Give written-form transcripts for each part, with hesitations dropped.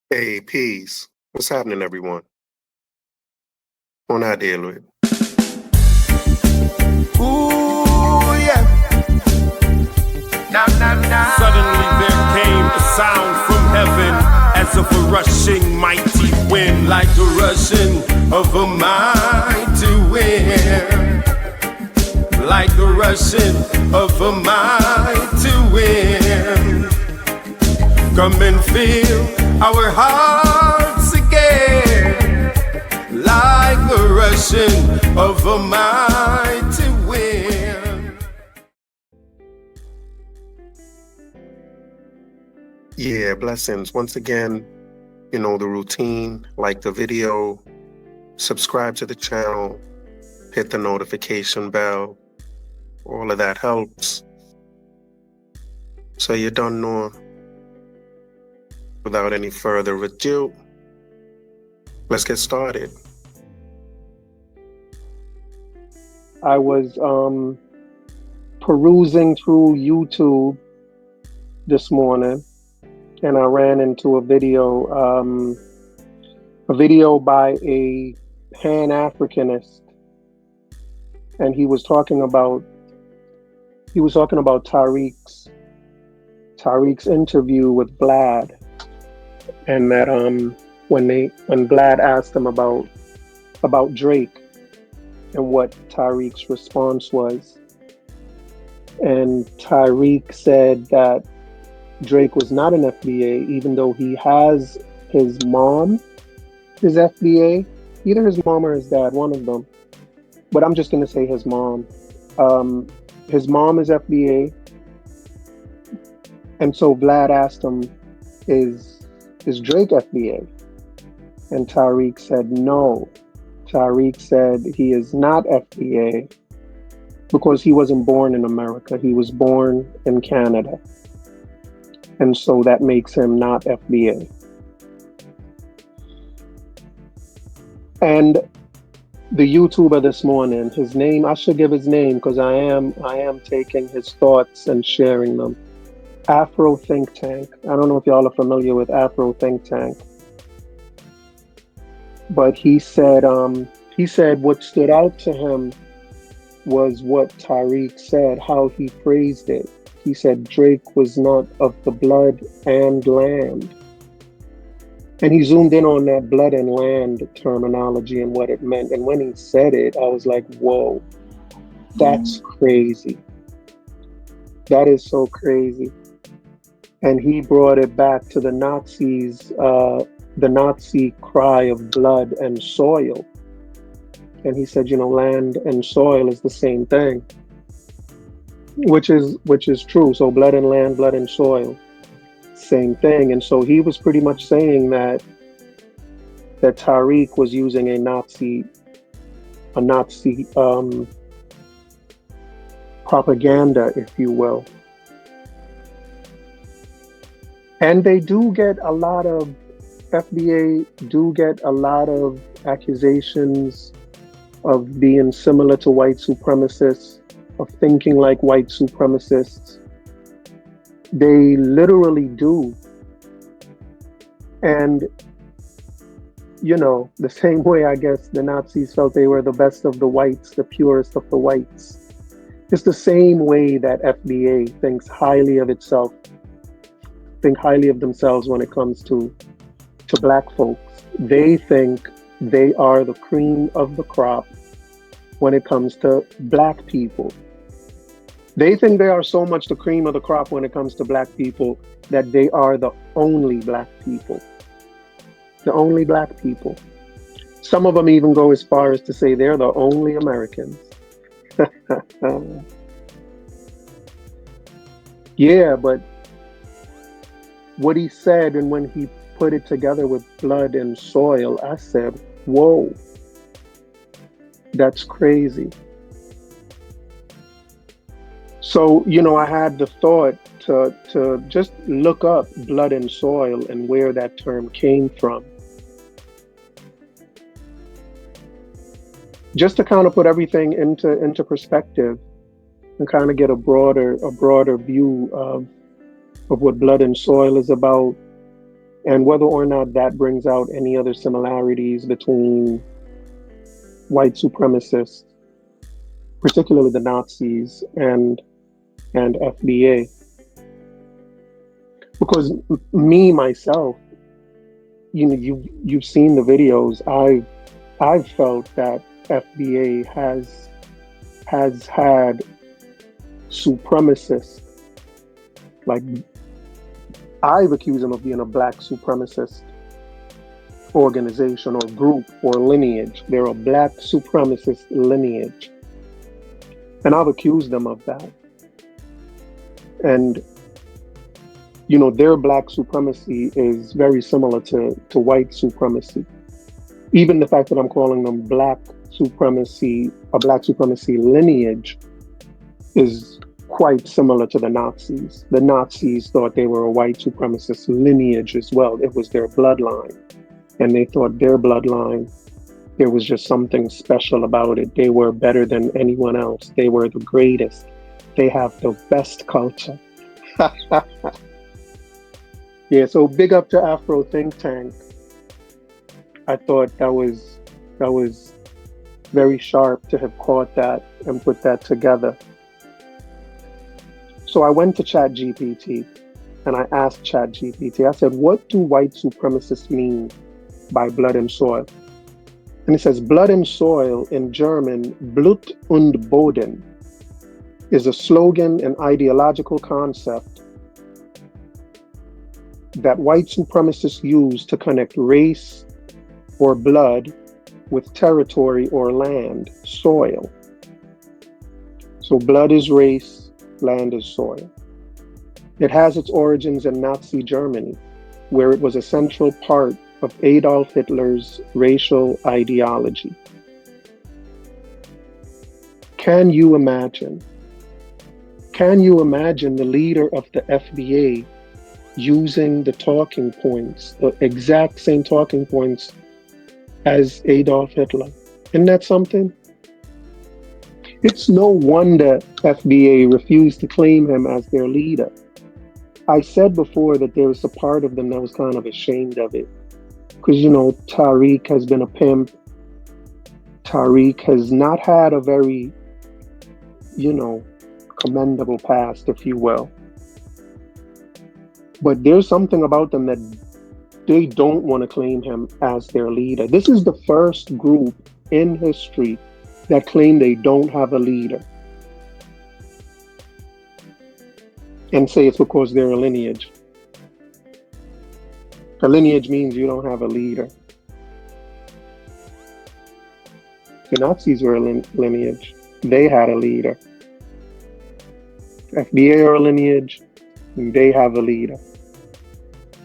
Hey, peace. What's happening, everyone? On our deal with. Ooh, yeah. Nah, nah, nah. Suddenly there came a sound from heaven, as of a rushing mighty wind, like the rushing of a mighty wind, like the rushing of a mighty wind. Come and fill our hearts again, like the rushing of a mighty wind. Yeah, blessings. Once again, you know the routine. Like the video, subscribe to the channel, hit the notification bell. All of that helps. So you don't know. Without any further ado, let's get started. I was perusing through YouTube this morning, and I ran into a video by a Pan-Africanist, and he was talking about Tariq's interview with Vlad, and that when Vlad asked him about Drake and what Tariq's response was, and Tariq said that Drake was not an FBA, even though he has his mom is FBA, either his mom or his dad, one of them. But I'm just gonna say his mom. His mom is FBA, and so Vlad asked him, "Is Drake FBA?" And Tariq said no. Tariq said he is not FBA because he wasn't born in America. He was born in Canada. And so that makes him not FBA. And the YouTuber this morning, his name, I should give his name because I am taking his thoughts and sharing them. Afro Think Tank. I don't know if y'all are familiar with Afro Think Tank. But he said what stood out to him was what Tariq said, how he phrased it. He said Drake was not of the blood and land. And he zoomed in on that blood and land terminology and what it meant. And when he said it, I was like, whoa, that's crazy. That is so crazy. And he brought it back to the Nazis, the Nazi cry of blood and soil. And he said, land and soil is the same thing, which is true. So blood and land, blood and soil, same thing. And so he was pretty much saying that Tariq was using a Nazi propaganda, if you will. And they do get a lot of, FBA do get a lot of accusations of being similar to white supremacists, of thinking like white supremacists. They literally do. And, the same way I guess the Nazis felt they were the best of the whites, the purest of the whites. It's the same way that FBA thinks highly of itself, think highly of themselves when it comes to black folks. They think they are the cream of the crop when it comes to black people. They think they are so much the cream of the crop when it comes to black people that they are the only black people. The only black people. Some of them even go as far as to say they're the only Americans. Yeah, but what he said, and when he put it together with blood and soil, I said, whoa, that's crazy. So, I had the thought to just look up blood and soil and where that term came from. Just to kind of put everything into perspective and kind of get a broader view of what blood and soil is about, and whether or not that brings out any other similarities between white supremacists, particularly the Nazis, and FBA. Because me myself, you know, you've seen the videos. I've felt that FBA has had supremacists. Like, I've accused them of being a black supremacist organization or group or lineage. They're a black supremacist lineage. And I've accused them of that. And, you know, their black supremacy is very similar to white supremacy. Even the fact that I'm calling them black supremacy, a black supremacy lineage, is quite similar to the Nazis. The Nazis thought they were a white supremacist lineage as well. It was their bloodline. And they thought their bloodline, there was just something special about it. They were better than anyone else. They were the greatest. They have the best culture. Yeah, so big up to Afro Think Tank. I thought that was very sharp to have caught that and put that together. So I went to ChatGPT and I asked ChatGPT, I said, what do white supremacists mean by blood and soil? And it says, blood and soil in German, Blut und Boden, is a slogan and ideological concept that white supremacists use to connect race or blood with territory or land, soil. So blood is race, land is soil. It has its origins in Nazi Germany, where it was a central part of Adolf Hitler's racial ideology. Can you imagine? Can you imagine the leader of the FBA using the talking points, the exact same talking points as Adolf Hitler? Isn't that something? It's no wonder FBA refused to claim him as their leader. I said before that there was a part of them that was kind of ashamed of it. Because, you know, Tariq has been a pimp. Tariq has not had a very, you know, commendable past, if you will. But there's something about them that they don't want to claim him as their leader. This is the first group in history that claim they don't have a leader and say it's because they're a lineage. A lineage means you don't have a leader. The Nazis were a lineage. They had a leader. FBA are a lineage. They have a leader.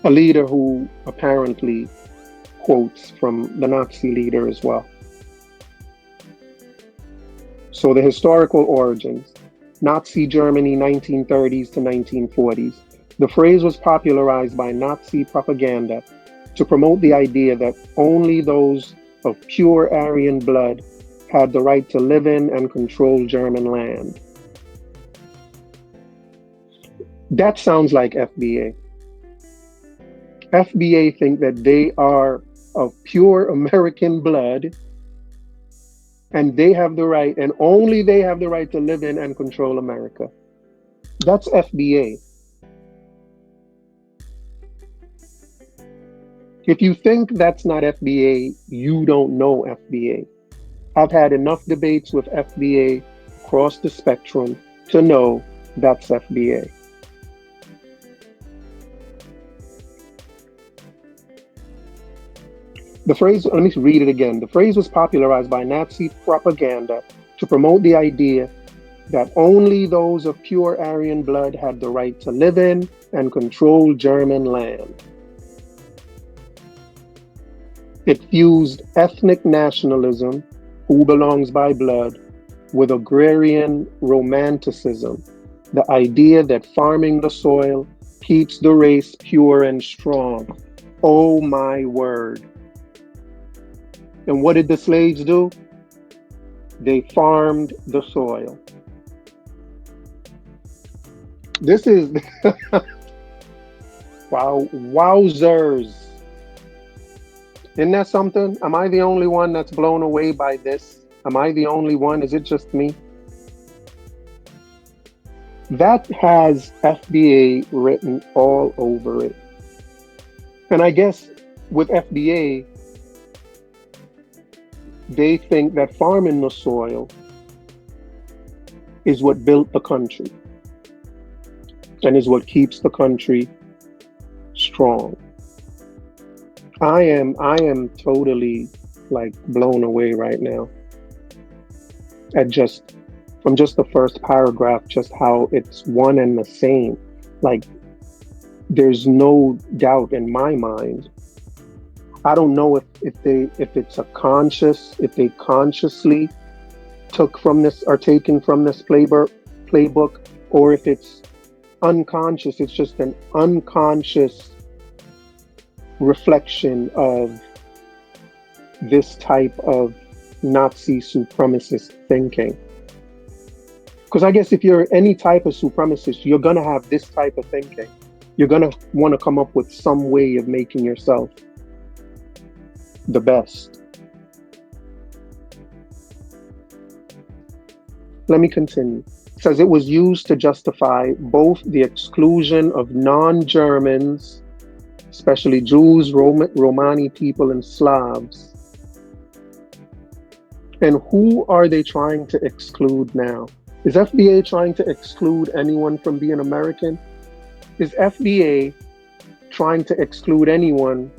A leader who apparently quotes from the Nazi leader as well. So the historical origins, Nazi Germany, 1930s to 1940s. The phrase was popularized by Nazi propaganda to promote the idea that only those of pure Aryan blood had the right to live in and control German land. That sounds like FBA. FBA think that they are of pure American blood and they have the right, and only they have the right to live in and control America. That's FBA. If you think that's not FBA, you don't know FBA. I've had enough debates with FBA across the spectrum to know that's FBA. The phrase, let me read it again. The phrase was popularized by Nazi propaganda to promote the idea that only those of pure Aryan blood had the right to live in and control German land. It fused ethnic nationalism, who belongs by blood, with agrarian romanticism, the idea that farming the soil keeps the race pure and strong. Oh my word. And what did the slaves do? They farmed the soil. This is, wow, wowzers. Isn't that something? Am I the only one that's blown away by this? Am I the only one? Is it just me? That has FBA written all over it. And I guess with FBA, they think that farming the soil is what built the country and is what keeps the country strong. I am totally like blown away right now at from just the first paragraph, just how it's one and the same. Like, there's no doubt in my mind. I don't know if they consciously took from this or taken from this playbook, or if it's unconscious. It's just an unconscious reflection of this type of Nazi supremacist thinking. Because I guess if you're any type of supremacist, you're going to have this type of thinking. You're going to want to come up with some way of making yourself the best. Let me continue. It says it was used to justify both the exclusion of non-Germans, especially Jews, Romani people, and Slavs. And who are they trying to exclude now? Is FBA trying to exclude anyone from being American? Is FBA trying to exclude anyone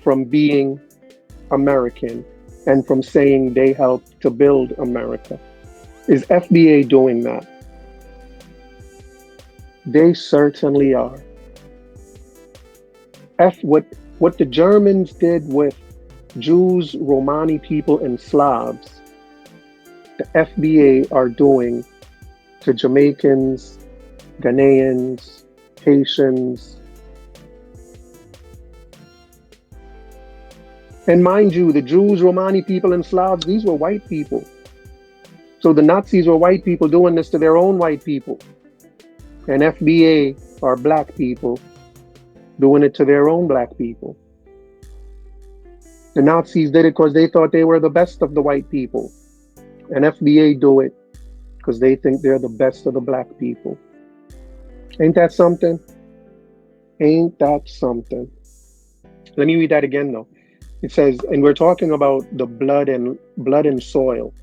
from being American and from saying they helped to build America? Is FBA doing that? They certainly are. What the Germans did with Jews, Romani people, and Slavs, the FBA are doing to Jamaicans, Ghanaians, Haitians. And mind you, the Jews, Romani people, and Slavs, these were white people. So the Nazis were white people doing this to their own white people. And FBA are black people doing it to their own black people. The Nazis did it because they thought they were the best of the white people. And FBA do it because they think they're the best of the black people. Ain't that something? Ain't that something? Let me read that again though. It says, and we're talking about the blood and soil.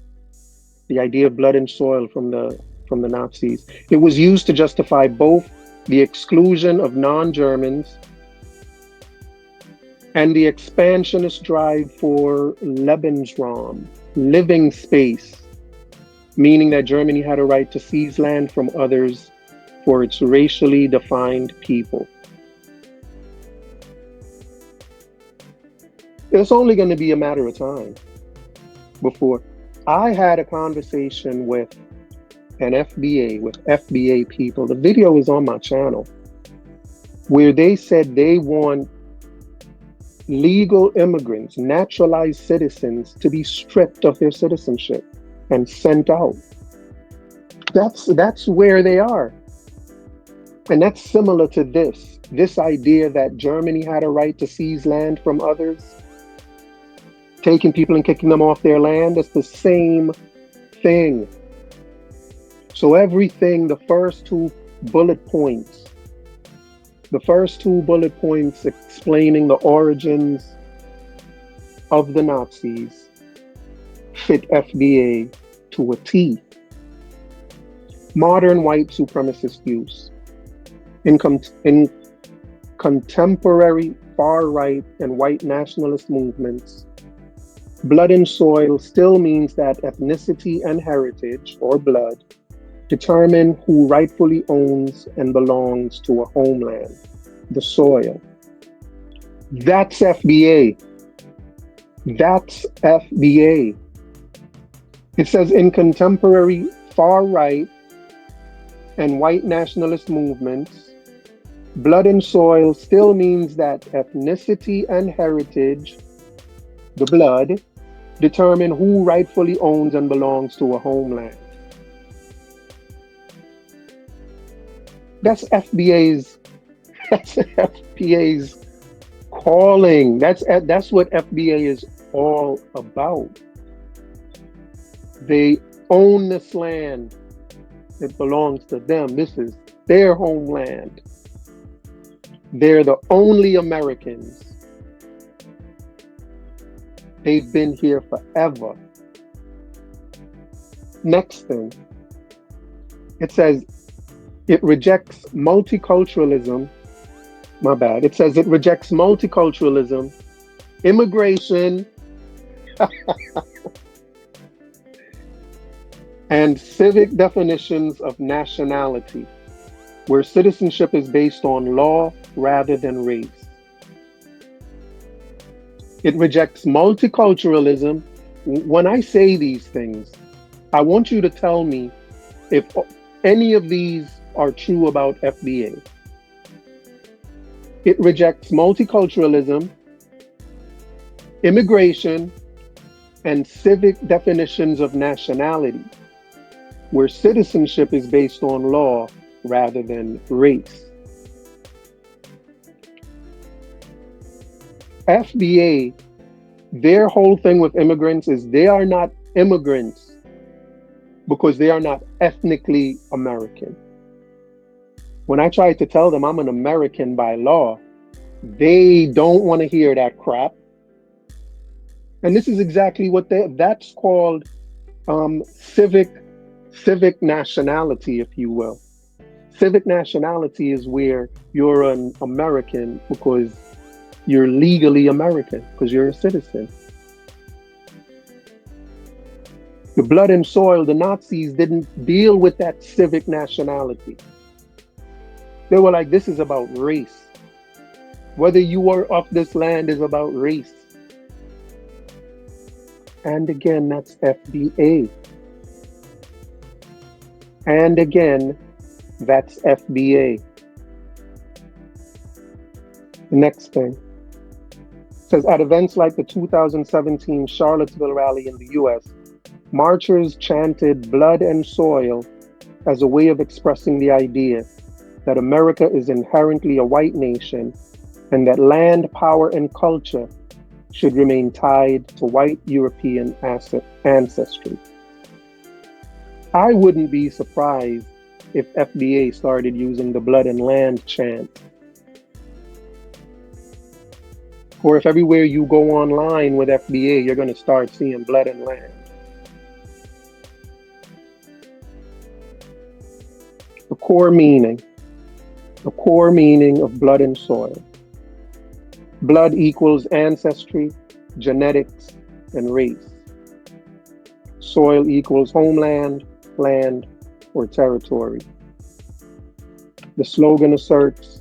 The idea of blood and soil from the Nazis. It was used to justify both the exclusion of non-Germans and the expansionist drive for Lebensraum, living space, meaning that Germany had a right to seize land from others for its racially defined people. It's only going to be a matter of time before. I had a conversation with FBA people. The video is on my channel, where they said they want legal immigrants, naturalized citizens, to be stripped of their citizenship and sent out. That's where they are. And that's similar to this idea that Germany had a right to seize land from others, taking people and kicking them off their land. It's the same thing. So everything, the first two bullet points explaining the origins of the Nazis fit FBA to a T. Modern white supremacist views in contemporary far-right and white nationalist movements, blood and soil still means that ethnicity and heritage, or blood, determine who rightfully owns and belongs to a homeland, the soil. That's FBA. That's FBA. It says in contemporary far-right and white nationalist movements, blood and soil still means that ethnicity and heritage, the blood, determine who rightfully owns and belongs to a homeland. That's FBA's calling. That's what FBA is all about. They own this land. It belongs to them. This is their homeland. They're the only Americans. They've been here forever. Next thing, it says it rejects multiculturalism. My bad. It says it rejects multiculturalism, immigration, and civic definitions of nationality, where citizenship is based on law rather than race. It rejects multiculturalism. When I say these things, I want you to tell me if any of these are true about FBA. It rejects multiculturalism, immigration, and civic definitions of nationality, where citizenship is based on law rather than race. FBA, their whole thing with immigrants is they are not immigrants because they are not ethnically American. When I try to tell them I'm an American by law, they don't want to hear that crap. And this is exactly what that's called civic nationality, if you will. Civic nationality is where you're an American because you're legally American, because you're a citizen. The blood and soil, the Nazis didn't deal with that civic nationality. They were like, this is about race. Whether you are of this land is about race. And again, that's FBA. And again, that's FBA. The next thing says, at events like the 2017 Charlottesville rally in the US, marchers chanted blood and soil as a way of expressing the idea that America is inherently a white nation and that land, power, and culture should remain tied to white European ancestry. I wouldn't be surprised if FBA started using the blood and land chant. Or if everywhere you go online with FBA, you're going to start seeing blood and land. The core meaning of blood and soil. Blood equals ancestry, genetics, and race. Soil equals homeland, land, or territory. The slogan asserts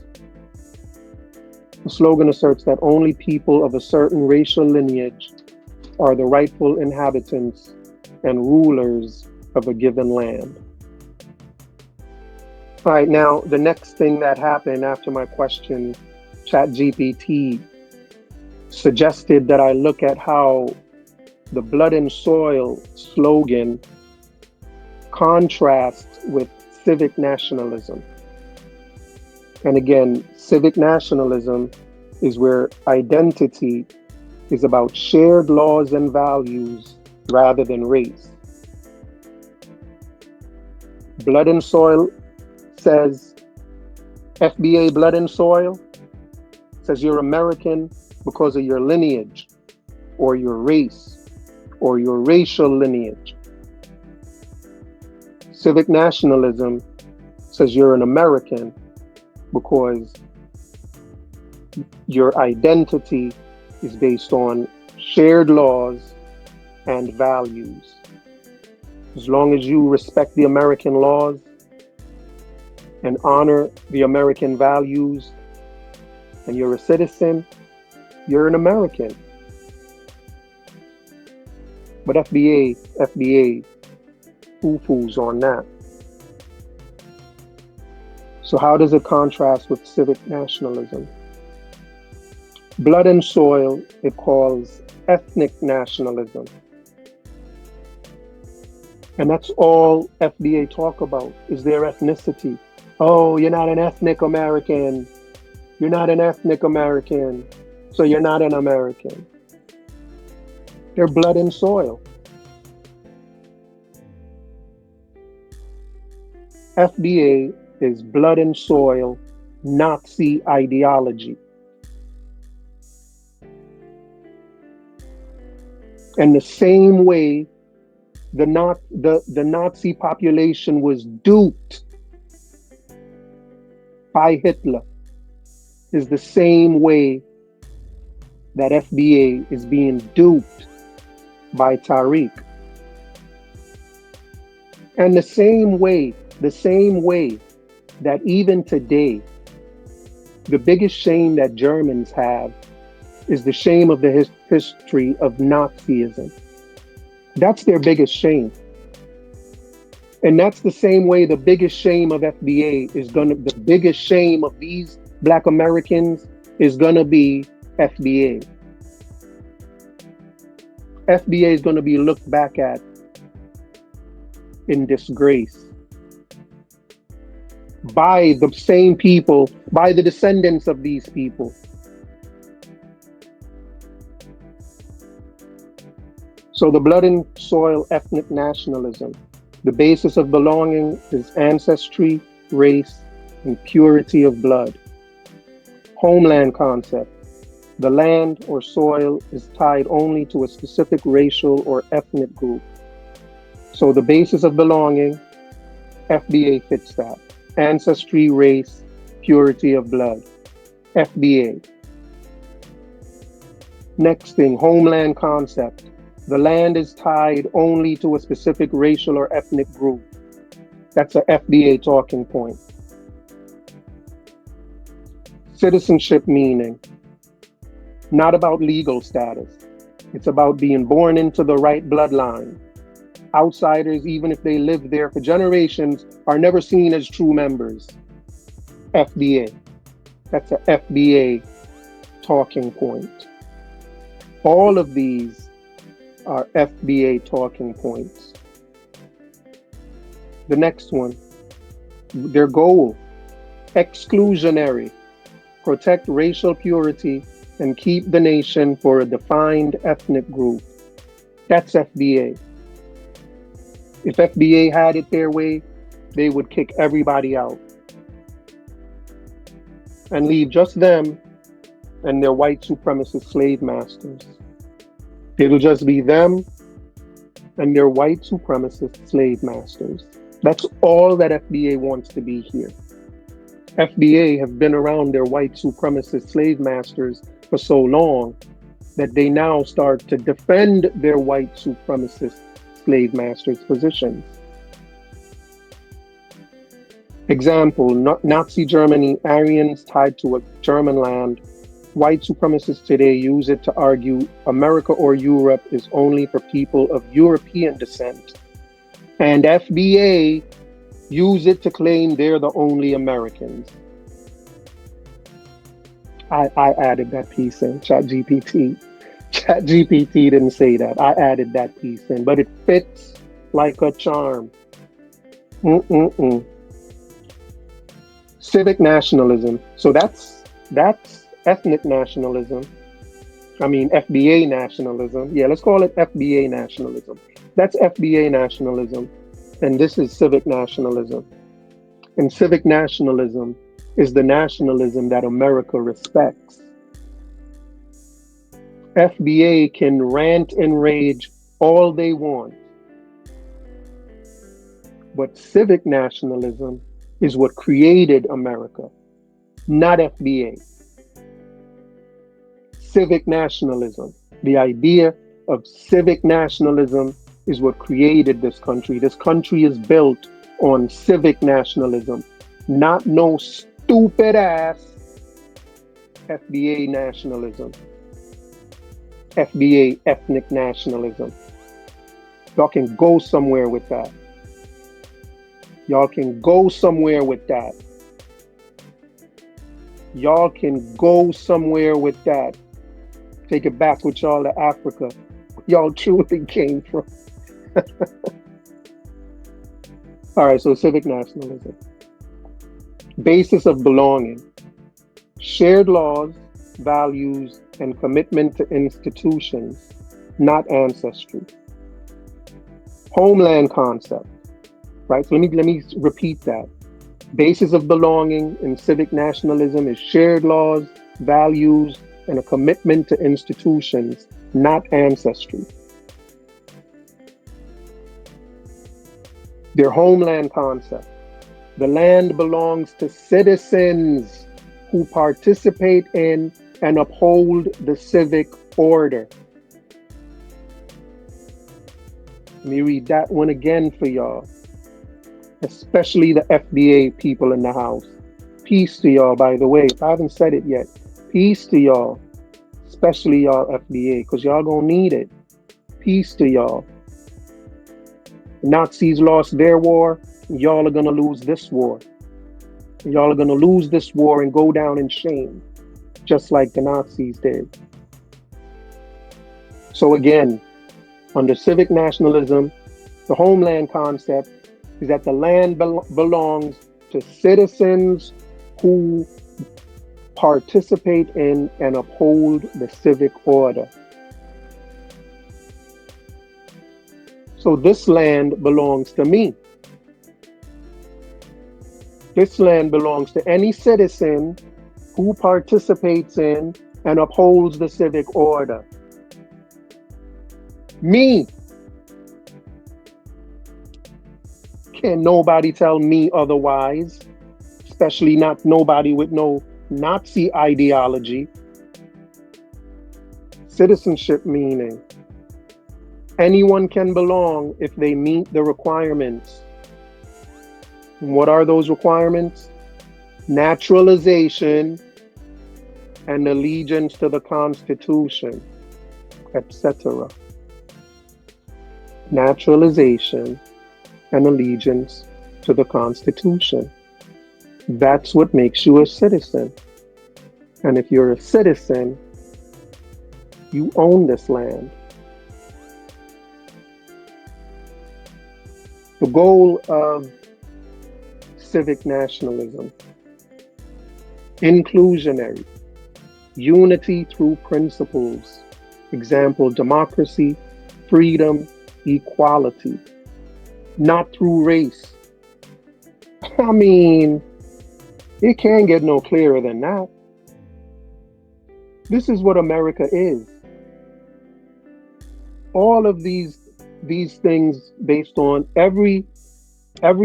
that only people of a certain racial lineage are the rightful inhabitants and rulers of a given land. All right, now the next thing that happened after my question, ChatGPT suggested that I look at how the blood and soil slogan contrasts with civic nationalism. And again, civic nationalism is where identity is about shared laws and values rather than race. Blood and soil says, FBA blood and soil says you're American because of your lineage or your race or your racial lineage. Civic nationalism says you're an American because your identity is based on shared laws and values. As long as you respect the American laws and honor the American values and you're a citizen, you're an American. But FBA foo-foos on that. So how does it contrast with civic nationalism? Blood and soil, it calls ethnic nationalism. And that's all FBA talk about, is their ethnicity. Oh, you're not an ethnic American. You're not an ethnic American. So you're not an American. They're blood and soil. FBA is blood and soil Nazi ideology. And the same way the Nazi population was duped by Hitler is the same way that FBA is being duped by Tariq. And the same way that even today, the biggest shame that Germans have is the shame of the history of Nazism. That's their biggest shame. And that's the same way the biggest shame of FBA is the biggest shame of these Black Americans is gonna be FBA. FBA is gonna be looked back at in disgrace by the same people, by the descendants of these people. So the blood and soil ethnic nationalism, the basis of belonging is ancestry, race, and purity of blood. Homeland concept, the land or soil is tied only to a specific racial or ethnic group. So the basis of belonging, FBA fits that. Ancestry, race, purity of blood, FBA. Next thing, homeland concept. The land is tied only to a specific racial or ethnic group. That's a FBA talking point. Citizenship meaning, not about legal status. It's about being born into the right bloodline. Outsiders, even if they live there for generations, are never seen as true members. FBA. That's a FBA talking point. All of these are FBA talking points. The next one, their goal, exclusionary, protect racial purity and keep the nation for a defined ethnic group. That's FBA. If FBA had it their way, they would kick everybody out and leave just them and their white supremacist slave masters. It'll just be them and their white supremacist slave masters. That's all that FBA wants to be here. FBA have been around their white supremacist slave masters for so long that they now start to defend their white supremacist slave masters' positions. Example, Nazi Germany, Aryans tied to a German land. White supremacists today use it to argue America or Europe is only for people of European descent. And FBA use it to claim they're the only Americans. I added that piece in ChatGPT. ChatGPT didn't say that. I added that piece in, but it fits like a charm. Civic nationalism. So that's ethnic nationalism. I mean, FBA nationalism. Yeah, let's call it FBA nationalism. That's FBA nationalism. And this is civic nationalism. And civic nationalism is the nationalism that America respects. FBA can rant and rage all they want. But civic nationalism is what created America, not FBA. Civic nationalism, the idea of civic nationalism is what created this country. This country is built on civic nationalism, not no stupid ass FBA nationalism. FBA ethnic nationalism. Y'all can go somewhere with that. Y'all can go somewhere with that. Y'all can go somewhere with that. Take it back with y'all to Africa. Y'all truly came from. All right, so civic nationalism. Basis of belonging. Shared laws, values, and commitment to institutions, not ancestry. Homeland concept, right? So let me repeat that. Basis of belonging in civic nationalism is shared laws, values, and a commitment to institutions, not ancestry. Their homeland concept. The land belongs to citizens who participate in and uphold the civic order. Let me read that one again for y'all, especially the FBA people in the house. Peace to y'all, by the way. If I haven't said it yet, peace to y'all, especially y'all FBA, because y'all gonna need it. Peace to y'all. The Nazis lost their war, y'all are gonna lose this war. Y'all are gonna lose this war and go down in shame, just like the Nazis did. So again, under civic nationalism, the homeland concept is that the land belongs to citizens who participate in and uphold the civic order. So this land belongs to me. This land belongs to any citizen who participates in and upholds the civic order. Me. Can't nobody tell me otherwise, especially not nobody with no Nazi ideology. Citizenship meaning anyone can belong if they meet the requirements. And what are those requirements? Naturalization and allegiance to the Constitution, etc. Naturalization and allegiance to the Constitution. That's what makes you a citizen. And if you're a citizen, you own this land. The goal of civic nationalism: inclusionary, unity through principles, example, democracy, freedom, equality, not through race. I mean, it can't get no clearer than that. This is what America is. All of these things based on every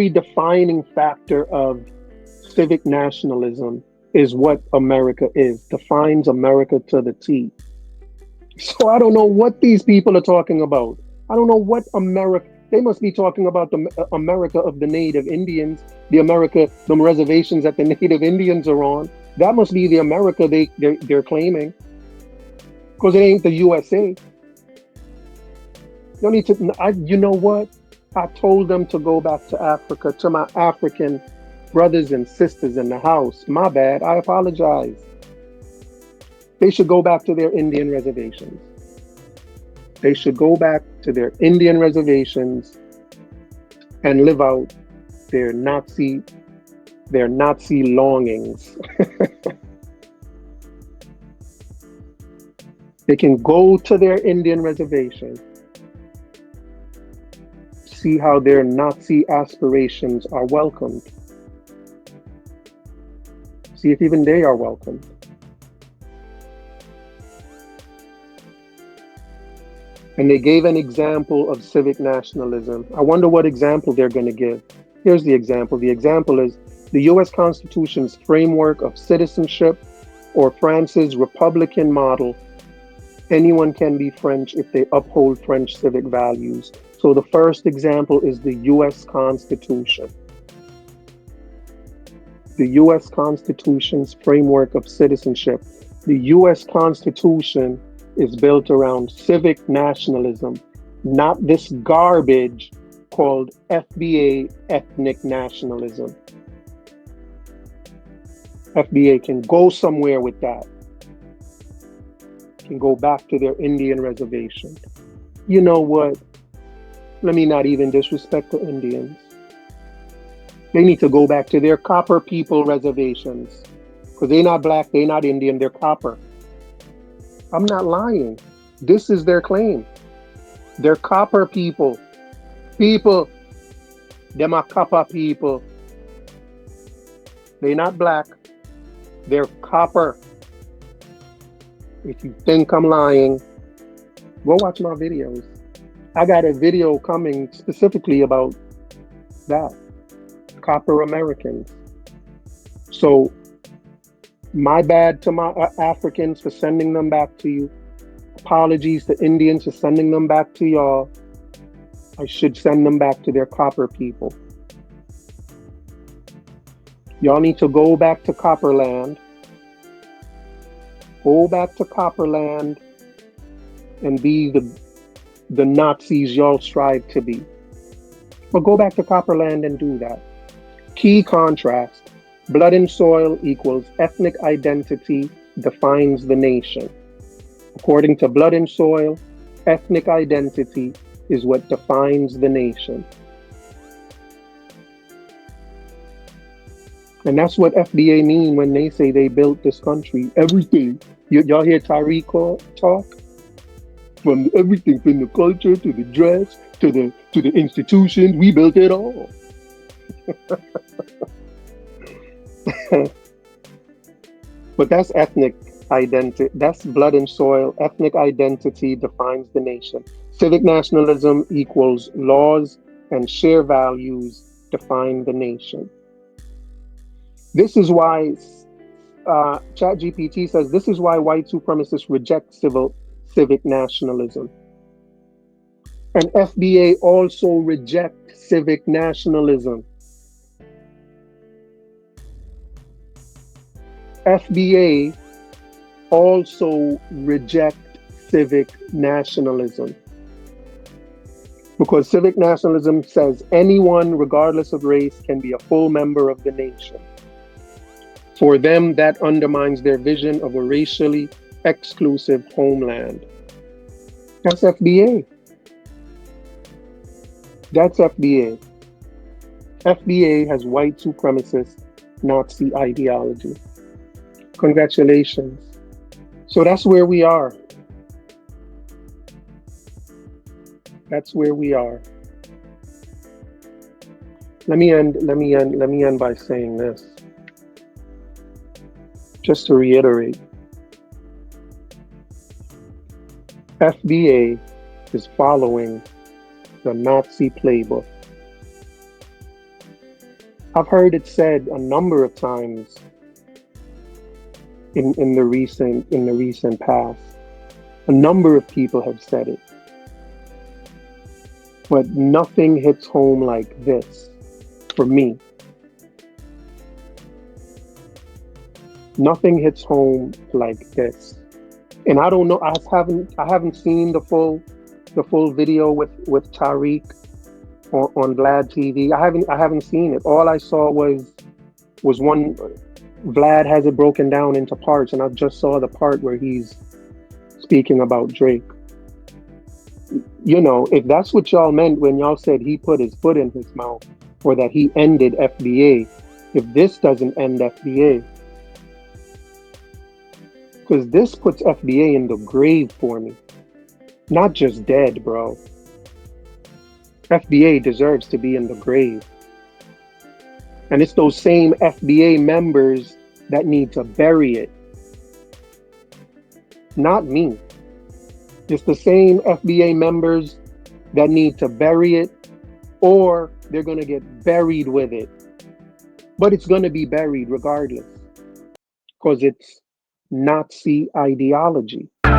defining factor of civic nationalism is what America is, defines America to the T. So I don't know what these people are talking about. I don't know what America, they must be talking about the America of the Native Indians, the reservations that the Native Indians are on. That must be the America they're claiming, because it ain't the USA. You need to, you know what? I told them to go back to Africa, to my African brothers and sisters in the house. My bad, I apologize. They should go back to their Indian reservations. They should go back to their Indian reservations and live out their Nazi longings. They can go to their Indian reservation, see how their Nazi aspirations are welcomed. See if even they are welcomed. And they gave an example of civic nationalism. I wonder what example they're going to give. Here's the example. The example is the US Constitution's framework of citizenship, or France's Republican model. Anyone can be French if they uphold French civic values. So the first example is the US Constitution. The US Constitution's framework of citizenship. The US Constitution is built around civic nationalism, not this garbage called FBA ethnic nationalism. FBA can go somewhere with that. Can go back to their Indian reservation. You know what? Let me not even disrespect the Indians. They need to go back to their copper people reservations, because they're not black, they're not Indian, they're copper. I'm not lying. This is their claim. They're copper people. People. Them are copper people. They're not black. They're copper. If you think I'm lying, go watch my videos. I got a video coming specifically about that. Copper Americans. So, my bad to my Africans for sending them back to you. Apologies to Indians for sending them back to y'all. I should send them back to their copper people. Y'all need to go back to Copperland. Go back to Copperland and be the Nazis y'all strive to be. But go back to Copperland and do that. Key contrast. Blood and soil equals ethnic identity defines the nation. According to Blood and Soil, ethnic identity is what defines the nation. And that's what FBA mean when they say they built this country. Everything. Y'all hear Tariq talk? From everything, from the culture to the dress to the institutions, we built it all. But that's ethnic identity. That's blood and soil. Ethnic identity defines the nation. Civic nationalism equals laws and shared values define the nation. This is why ChatGPT says this is why white supremacists reject civic nationalism. And FBA also reject civic nationalism. FBA also reject civic nationalism. Because civic nationalism says anyone, regardless of race, can be a full member of the nation. For them, that undermines their vision of a racially exclusive homeland. That's FBA. That's FBA. FBA has white supremacist Nazi ideology. Congratulations. So that's where we are. That's where we are. Let me end by saying this. Just to reiterate, FBA is following the Nazi playbook. I've heard it said a number of times in the recent past. A number of people have said it. But nothing hits home like this for me. Nothing hits home like this. And I don't know, I haven't seen the full video with Tariq on Vlad TV. I haven't seen it. All I saw was one. Vlad has it broken down into parts, and I just saw the part where he's speaking about Drake. You know, if that's what y'all meant when y'all said he put his foot in his mouth, or that he ended FBA, if this doesn't end FBA, because this puts FBA in the grave for me. Not just dead, bro. FBA deserves to be in the grave. And it's those same FBA members that need to bury it. Not me. It's the same FBA members that need to bury it, or they're going to get buried with it. But it's going to be buried regardless, because it's Nazi ideology. I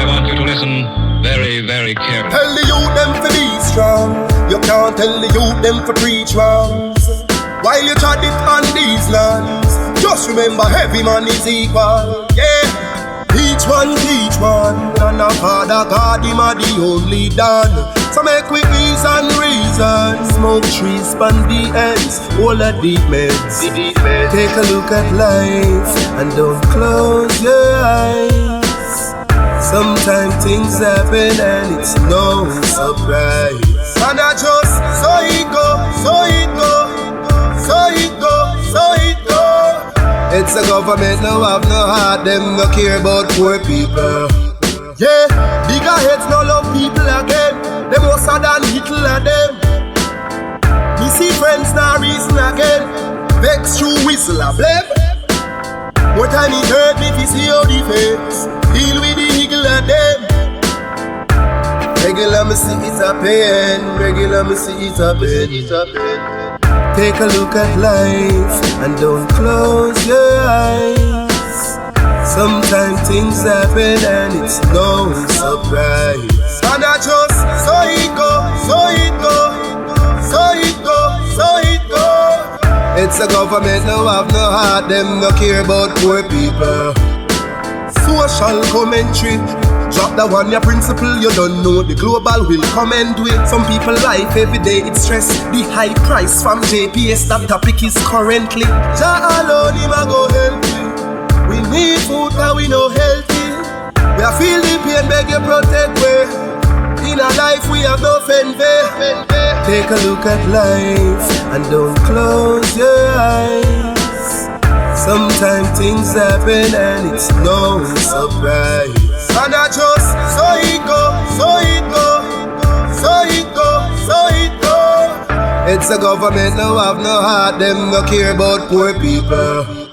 want you to listen very, very carefully. Tell the youth them to be strong. You can't tell the youth them to preach wrongs. While you trod it on these lands, just remember every man is equal. Yeah. Each one teach one, and our Father God, him are the only done. So make we reason, smoke trees, span the ends, all the deep meds. Take a look at life, and don't close your eyes. Sometimes things happen, and it's no surprise. And I just, so it go, It's a government no have no heart, them no care about poor people. Yeah, bigger heads no love people again. Them more sad than Hitler them. Me see friends now reason again. Vex through whistle a blame. More time it hurt me to see how the face deal with the eagle of them. Regular me see it a pain. Regular me see it a pain. Take a look at life and don't close your eyes. Sometimes things happen and it's no surprise. And I just so it go, so it go, so it go, so it go. It's a government no have no heart, them no care about poor people. Social commentary. Drop that one, your principle, you don't know. The global will come and do it. Some people life every day, it's stress. The high price from JPS, that topic is currently. Jah alone, him a go help you. We need food, cause we no healthy. We are feel the pain, beg you protect we. In our life, we have no envy. Take a look at life and don't close your eyes. Sometimes things happen and it's no surprise. And I just so it go, so it go, so it go, so it go. It's a government no have no heart, them no care about poor people.